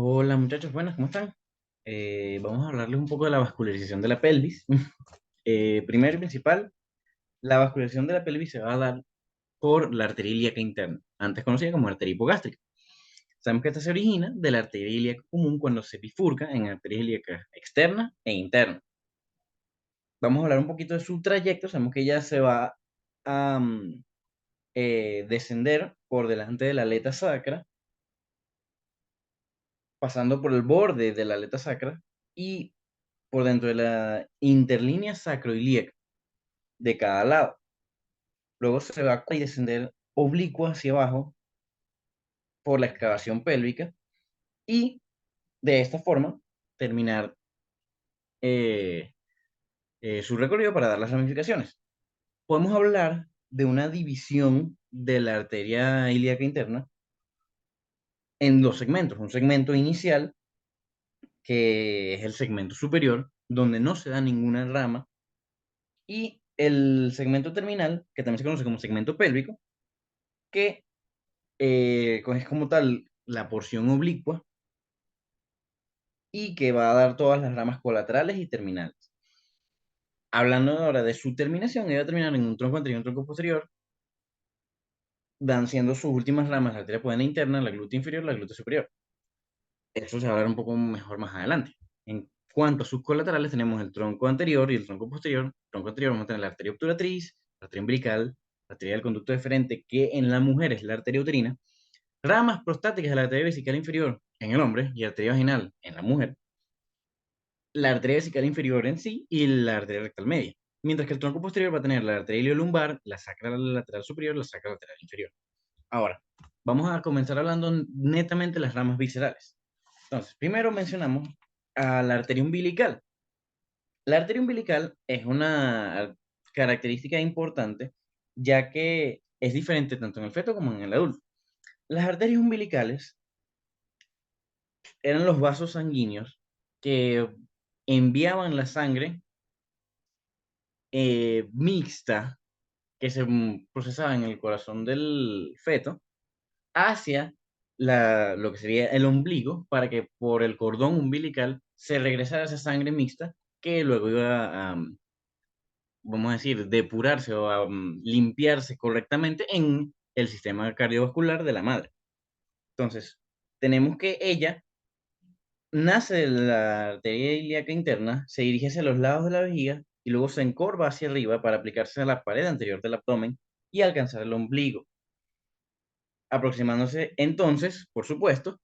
Hola muchachos, buenas, ¿cómo están? Vamos a hablarles un poco de la vascularización de la pelvis. Primero y principal, la vascularización de la pelvis se va a dar por la arteria ilíaca interna, antes conocida como arteria hipogástrica. Sabemos que esta se origina de la arteria ilíaca común cuando se bifurca en arterias ilíacas externa e interna. Vamos a hablar un poquito de su trayecto. Sabemos que ella se va a descender por delante de la aleta sacra, pasando por el borde de la aleta sacra y por dentro de la interlínea sacroilíaca de cada lado. Luego se va a descender oblicua hacia abajo por la excavación pélvica y de esta forma terminar eh, su recorrido para dar las ramificaciones. Podemos hablar de una división de la arteria ilíaca interna en dos segmentos. Un segmento inicial, que es el segmento superior, donde no se da ninguna rama, y el segmento terminal, que también se conoce como segmento pélvico, que es como tal la porción oblicua y que va a dar todas las ramas colaterales y terminales. Hablando ahora de su terminación, ella va a terminar en un tronco anterior y un tronco posterior, dan siendo sus últimas ramas la arteria pudenda interna, la glútea inferior, la glútea superior. Eso se va a hablar un poco mejor más adelante. En cuanto a sus colaterales, tenemos el tronco anterior y el tronco posterior. El tronco anterior vamos a tener la arteria obturatriz, la arteria umbilical, la arteria del conducto deferente, que en la mujer es la arteria uterina, ramas prostáticas de la arteria vesical inferior en el hombre y arteria vaginal en la mujer, la arteria vesical inferior en sí y la arteria rectal media. Mientras que el tronco posterior va a tener la arteria iliolumbar, la sacra lateral superior, la sacra lateral inferior. Ahora, vamos a comenzar hablando netamente de las ramas viscerales. Entonces, primero mencionamos a la arteria umbilical. La arteria umbilical es una característica importante, ya que es diferente tanto en el feto como en el adulto. Las arterias umbilicales eran los vasos sanguíneos que enviaban la sangre mixta que se procesaba en el corazón del feto hacia lo que sería el ombligo para que por el cordón umbilical se regresara esa sangre mixta que luego iba a, vamos a decir, depurarse o a limpiarse correctamente en el sistema cardiovascular de la madre. Entonces, tenemos que ella nace de la arteria ilíaca interna, se dirige hacia los lados de la vejiga y luego se encorva hacia arriba para aplicarse a la pared anterior del abdomen y alcanzar el ombligo, aproximándose entonces, por supuesto,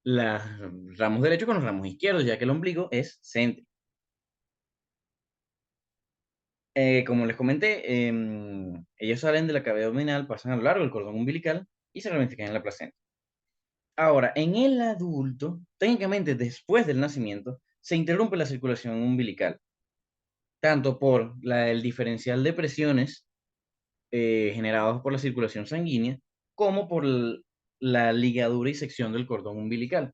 los ramos derechos con los ramos izquierdos, ya que el ombligo es céntrico. Como les comenté, ellos salen de la cavidad abdominal, pasan a lo largo del cordón umbilical y se ramifican en la placenta. Ahora, en el adulto, técnicamente después del nacimiento, se interrumpe la circulación umbilical tanto por el diferencial de presiones generados por la circulación sanguínea, como por la ligadura y sección del cordón umbilical,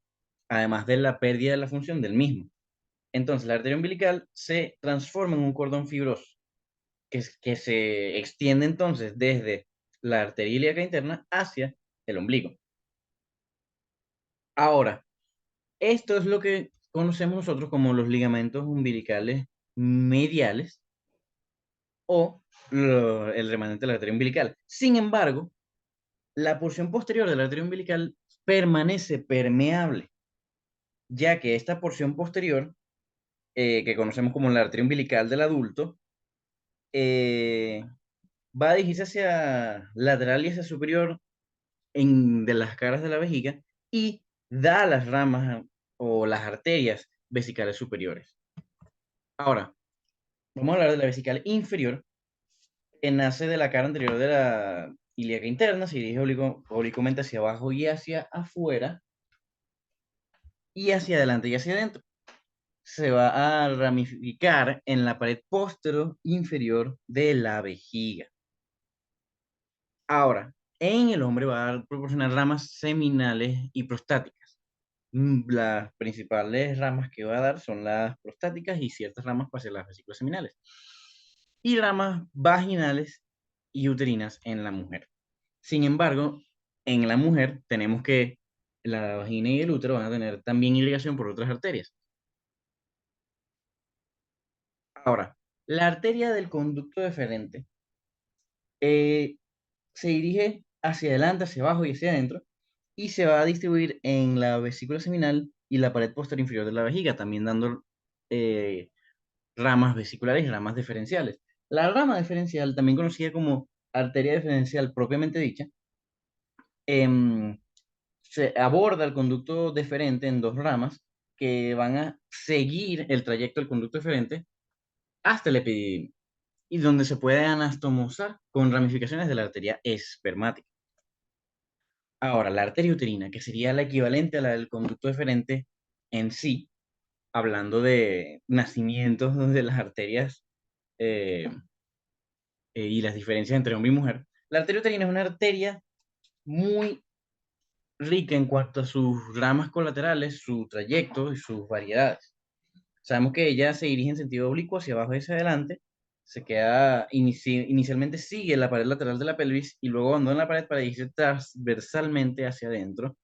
además de la pérdida de la función del mismo. Entonces, la arteria umbilical se transforma en un cordón fibroso, que se extiende entonces desde la arteria ilíaca interna hacia el ombligo. Ahora, esto es lo que conocemos nosotros como los ligamentos umbilicales mediales o el remanente de la arteria umbilical. Sin embargo, la porción posterior de la arteria umbilical permanece permeable, ya que esta porción posterior, que conocemos como la arteria umbilical del adulto, eh, va a dirigirse hacia lateral y hacia superior de las caras de la vejiga y da las ramas o las arterias vesicales superiores. Ahora, vamos a hablar de la vesical inferior, que nace de la cara anterior de la ilíaca interna, se dirige oblicuamente hacia abajo y hacia afuera, y hacia adelante y hacia adentro. Se va a ramificar en la pared posterior inferior de la vejiga. Ahora, en el hombre va a proporcionar ramas seminales y prostáticas. Las principales ramas que va a dar son las prostáticas y ciertas ramas hacia las vesículas seminales. Y ramas vaginales y uterinas en la mujer. Sin embargo, en la mujer tenemos que la vagina y el útero van a tener también irrigación por otras arterias. Ahora, la arteria del conducto deferente eh, se dirige hacia adelante, hacia abajo y hacia adentro, y se va a distribuir en la vesícula seminal y la pared posterior inferior de la vejiga, también dando eh, ramas vesiculares y ramas diferenciales. La rama diferencial, también conocida como arteria diferencial propiamente dicha, em, se aborda el conducto deferente en dos ramas que van a seguir el trayecto del conducto deferente hasta el epididymo y donde se puede anastomosar con ramificaciones de la arteria espermática. Ahora, la arteria uterina, que sería la equivalente a la del conducto deferente en sí, hablando de nacimientos de las arterias eh, y las diferencias entre hombre y mujer, la arteria uterina es una arteria muy rica en cuanto a sus ramas colaterales, su trayecto y sus variedades. Sabemos que ella se dirige en sentido oblicuo hacia abajo y hacia adelante, se queda, inicialmente sigue la pared lateral de la pelvis y luego abandona la pared para irse transversalmente hacia adentro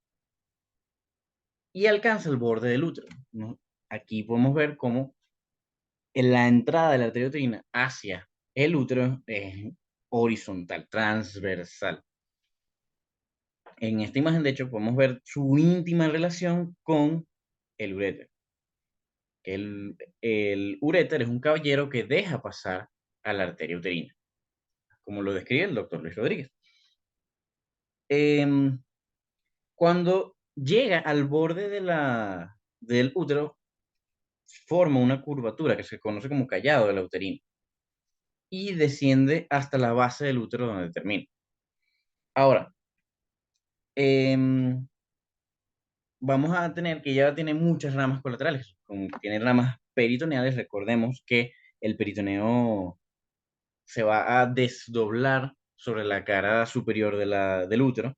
y alcanza el borde del útero, ¿no? Aquí podemos ver cómo en la entrada de la arteria uterina hacia el útero es horizontal, transversal. En esta imagen, de hecho, podemos ver su íntima relación con el uréter. El uréter es un caballero que deja pasar a la arteria uterina, como lo describe el doctor Luis Rodríguez. Em, Cuando llega al borde del útero, forma una curvatura que se conoce como callado de la uterina y desciende hasta la base del útero donde termina. Ahora, em, vamos a tener que ya tiene muchas ramas colaterales, como tiene ramas peritoneales. Recordemos que el peritoneo se va a desdoblar sobre la cara superior del útero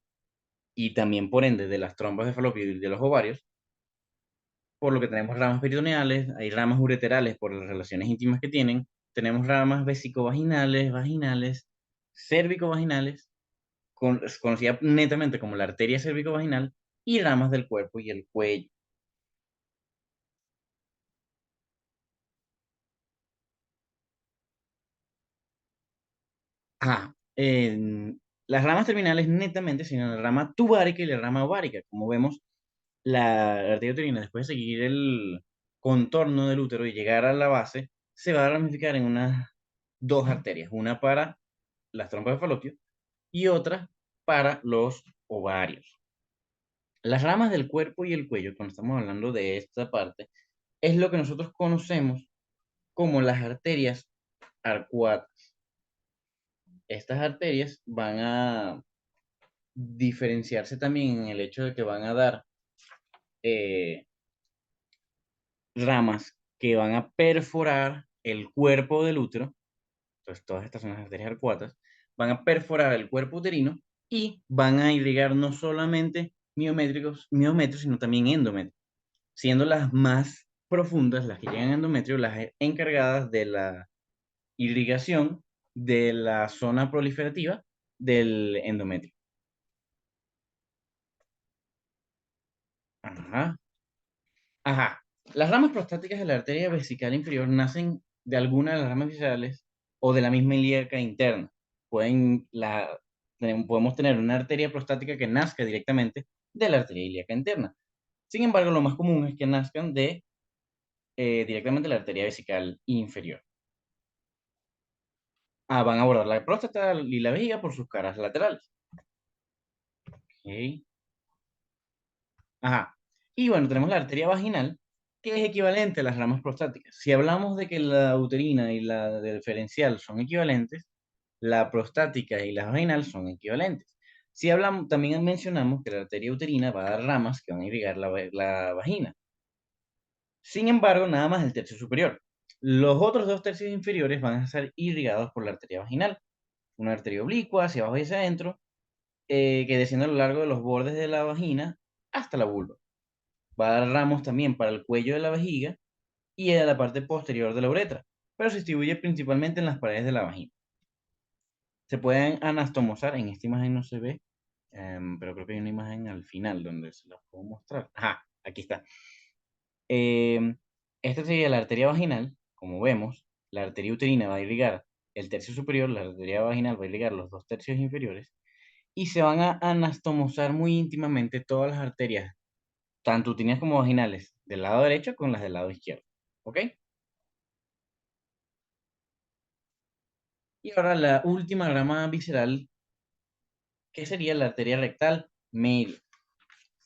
y también por ende de las trompas de falopio y de los ovarios, por lo que tenemos ramas peritoneales, hay ramas ureterales por las relaciones íntimas que tienen, tenemos ramas vesicovaginales, vaginales, cérvico-vaginales, conocida netamente como la arteria cérvico-vaginal, y ramas del cuerpo y el cuello. Ah, las ramas terminales netamente, sino la rama tubárica y la rama ovárica. Como vemos, la arteria uterina, después de seguir el contorno del útero y llegar a la base, se va a ramificar en unas dos arterias, una para las trompas de falopio y otra para los ovarios. Las ramas del cuerpo y el cuello, cuando estamos hablando de esta parte, es lo que nosotros conocemos como las arterias arcuatas. Estas arterias van a diferenciarse también en el hecho de que van a dar eh, ramas que van a perforar el cuerpo del útero. Entonces, todas estas son las arterias arcuatas. Van a perforar el cuerpo uterino y van a irrigar no solamente miométricos, sino también endometrio, siendo las más profundas, las que llegan a endometrio, las encargadas de la irrigación de la zona proliferativa del endometrio. Ajá. Ajá. Las ramas prostáticas de la arteria vesical inferior nacen de alguna de las ramas viscerales o de la misma ilíaca interna. Podemos tener una arteria prostática que nazca directamente de la arteria ilíaca interna. Sin embargo, lo más común es que nazcan directamente de la arteria vesical inferior. Van a abordar la próstata y la vejiga por sus caras laterales. Ok. Ajá. Y bueno, tenemos la arteria vaginal, que es equivalente a las ramas prostáticas. Si hablamos de que la uterina y la deferencial son equivalentes, la prostática y la vaginal son equivalentes. Si hablamos, también mencionamos que la arteria uterina va a dar ramas que van a irrigar la vagina. Sin embargo, nada más el tercio superior. Los otros dos tercios inferiores van a ser irrigados por la arteria vaginal. Una arteria oblicua hacia abajo y hacia adentro, que desciende a lo largo de los bordes de la vagina hasta la vulva. Va a dar ramos también para el cuello de la vejiga y a la parte posterior de la uretra, pero se distribuye principalmente en las paredes de la vagina. Se pueden anastomosar, en esta imagen no se ve, pero creo que hay una imagen al final donde se la puedo mostrar. Ajá, aquí está. Em, Esta sería la arteria vaginal, como vemos. La arteria uterina va a irrigar el tercio superior, la arteria vaginal va a irrigar los dos tercios inferiores, y se van a anastomosar muy íntimamente todas las arterias, tanto uterinas como vaginales, del lado derecho con las del lado izquierdo. ¿Ok? Y ahora la última rama visceral, que sería la arteria rectal media.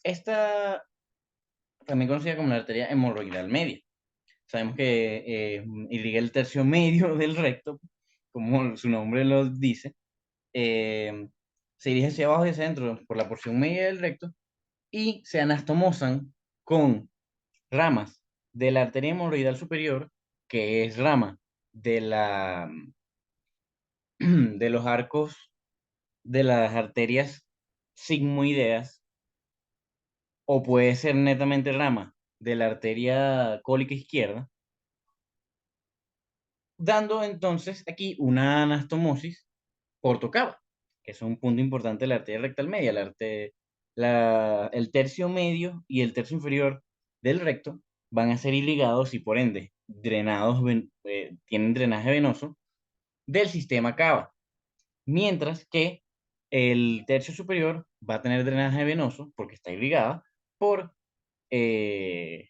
Esta también conocida como la arteria hemorroidal media. Sabemos que irriga el tercio medio del recto, como su nombre lo dice. eh, Se dirige hacia abajo y hacia adentro por la porción media del recto y se anastomosan con ramas de la arteria hemorroidal superior, que es rama de de los arcos de las arterias sigmoideas, o puede ser netamente rama de la arteria cólica izquierda, dando entonces aquí una anastomosis portocava, que es un punto importante de la arteria rectal media. El tercio medio y el tercio inferior del recto van a ser irrigados y por ende drenados, tienen drenaje venoso del sistema cava, mientras que el tercio superior va a tener drenaje venoso porque está irrigada por eh,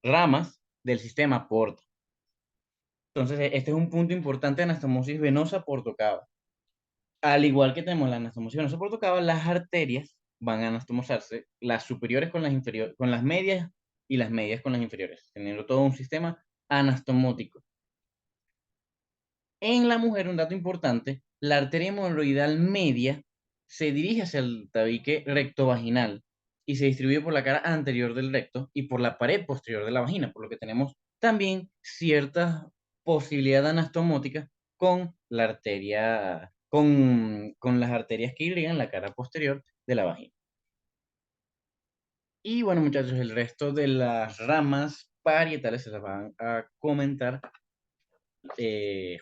ramas del sistema porta. Entonces, este es un punto importante de anastomosis venosa portocava. Al igual que tenemos la anastomosis venosa portocava, las arterias van a anastomosarse, las superiores con las inferiores, con las medias y las medias con las inferiores, teniendo todo un sistema anastomótico. En la mujer, un dato importante, la arteria hemorroidal media se dirige hacia el tabique rectovaginal y se distribuye por la cara anterior del recto y por la pared posterior de la vagina, por lo que tenemos también cierta posibilidad anastomótica con la arteria, con las arterias que irrigan la cara posterior de la vagina. Y bueno, muchachos, el resto de las ramas parietales se las van a comentar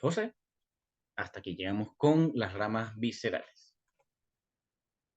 José, hasta que llegamos con las ramas viscerales.